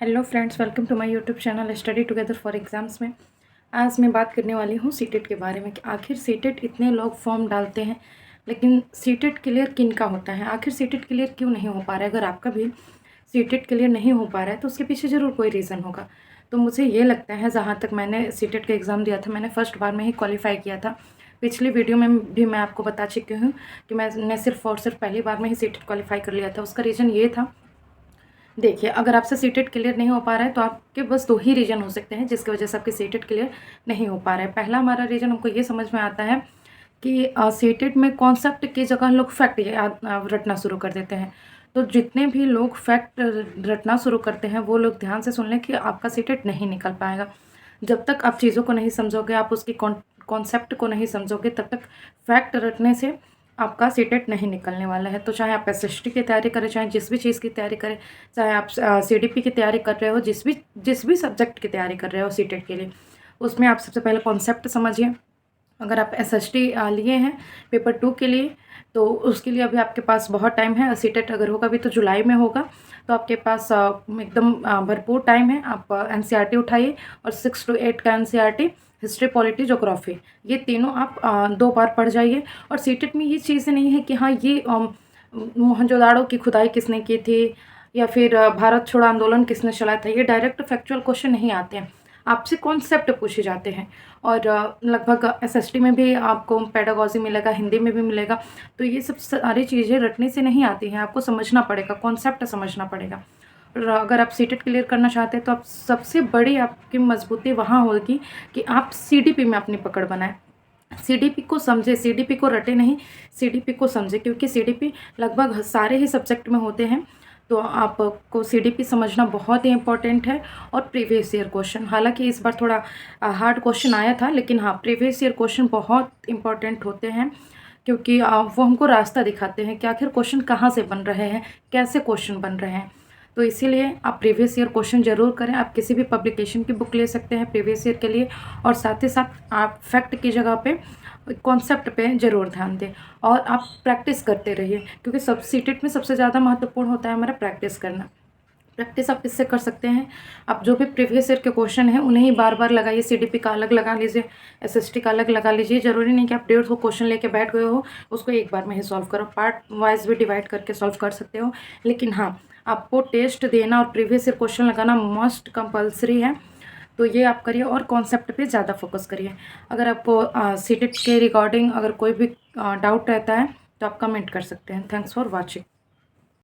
Hello friends, welcome to my YouTube channel study together for exams में। आज मैं बात करने वाली हूँ सीटेट के बारे में कि आखिर सीटेट इतने लोग फॉर्म डालते हैं, लेकिन सीटेट क्लियर किन का होता है, आखिर सीटेट क्लियर क्यों नहीं हो पा रहा है। अगर आपका भी सीटेट क्लियर नहीं हो पा रहा है तो उसके पीछे ज़रूर कोई रीज़न होगा। तो मुझे ये लगता है, जहाँ तक मैंने सीटेट का एग्ज़ाम दिया था, मैंने फर्स्ट बार में ही क्वालिफाई किया था। पिछली वीडियो में भी मैं आपको बता चुकी हूँ कि मैंने सिर्फ और सिर्फ पहली बार में ही सीटेट क्वालिफाई कर लिया था। उसका रीज़न ये था, देखिए, अगर आपसे सीटेट क्लियर नहीं हो पा रहा है तो आपके बस 2 ही रीज़न हो सकते हैं जिसकी वजह से आपकी सीटेट क्लियर नहीं हो पा रहा है। पहला हमारा रीज़न हमको ये समझ में आता है कि सीटेट में कॉन्सेप्ट की जगह लोग फैक्ट याद रटना शुरू कर देते हैं। तो जितने भी लोग फैक्ट रटना शुरू करते हैं वो लोग ध्यान से सुन लें कि आपका सीटेट नहीं निकल पाएगा। जब तक आप चीज़ों को नहीं समझोगे, आप उसकी कॉन्सेप्ट को नहीं समझोगे, तब तक फैक्ट रटने से आपका सीटेट नहीं निकलने वाला है। तो चाहे आप एसएसटी की तैयारी करें, चाहे जिस भी चीज़ की तैयारी करें, चाहे आप सीडीपी की तैयारी कर रहे हो, जिस भी सब्जेक्ट की तैयारी कर रहे हो सीटेट के लिए, उसमें आप सबसे पहले कॉन्सेप्ट समझिए। अगर आप एसएसटी लिए हैं पेपर 2 के लिए, तो उसके लिए अभी आपके पास बहुत टाइम है। सीटेट अगर होगा भी तो जुलाई में होगा, तो आपके पास एकदम भरपूर टाइम है। आप एनसीईआरटी उठाइए और 6 to 8 का एनसीईआरटी, हिस्ट्री, पॉलिटी, ज्योग्राफी, ये तीनों आप 2 बार पढ़ जाइए। और सीटेट में ये चीज़ें नहीं है कि हाँ, ये मोहनजोदाड़ो की खुदाई किसने की थी या फिर भारत छोड़ो आंदोलन किसने चलाया था, ये डायरेक्ट फैक्चुअल क्वेश्चन नहीं आते हैं। आपसे कॉन्सेप्ट पूछे जाते हैं। और लगभग एसएसटी में भी आपको पेडागॉजी मिलेगा, हिंदी में भी मिलेगा। तो ये सब सारी चीज़ें रटने से नहीं आती हैं, आपको समझना पड़ेगा, कॉन्सेप्ट समझना पड़ेगा। और अगर आप सीटेट क्लियर करना चाहते हैं तो आप सबसे बड़ी आपकी मजबूती वहाँ होगी कि आप सीडीपी में अपनी पकड़ बनाएं। सीडीपी को समझे, सीडीपी को रटे नहीं, सीडीपी को समझे, क्योंकि सीडीपी लगभग सारे ही सब्जेक्ट में होते हैं। तो आपको सीडीपी समझना बहुत ही इम्पोर्टेंट है। और प्रीवियस ईयर क्वेश्चन, हालांकि इस बार थोड़ा हार्ड क्वेश्चन आया था, लेकिन हाँ, प्रीवियस ईयर क्वेश्चन बहुत इंपॉर्टेंट होते हैं, क्योंकि वो हमको रास्ता दिखाते हैं कि आखिर क्वेश्चन कहाँ से बन रहे हैं, कैसे क्वेश्चन बन रहे हैं। तो इसीलिए आप प्रीवियस ईयर क्वेश्चन ज़रूर करें। आप किसी भी पब्लिकेशन की बुक ले सकते हैं प्रीवियस ईयर के लिए, और साथ ही साथ आप फैक्ट की जगह पे कॉन्सेप्ट पे ज़रूर ध्यान दें। और आप प्रैक्टिस करते रहिए, क्योंकि सब सीटेट में सबसे ज़्यादा महत्वपूर्ण होता है हमारा प्रैक्टिस करना। प्रैक्टिस आप किससे कर सकते हैं, आप जो भी प्रीवियस ईयर के क्वेश्चन हैं उन्हें ही बार बार लगाइए। सीडीपी का अलग लगा लीजिए, एसएसटी का अलग लगा लीजिए। ज़रूरी नहीं कि आप 150 क्वेश्चन लेके बैठ गए हो, उसको एक बार में ही सॉल्व करो। पार्ट वाइज भी डिवाइड करके सॉल्व कर सकते हो, लेकिन हाँ, आपको टेस्ट देना और प्रीवियस ईयर क्वेश्चन लगाना मस्ट कंपल्सरी है। तो ये आप करिए और कॉन्सेप्ट पे ज़्यादा फोकस करिए। अगर आपको सीटेट के रिगार्डिंग अगर कोई भी डाउट रहता है तो आप कमेंट कर सकते हैं। Thanks for watching.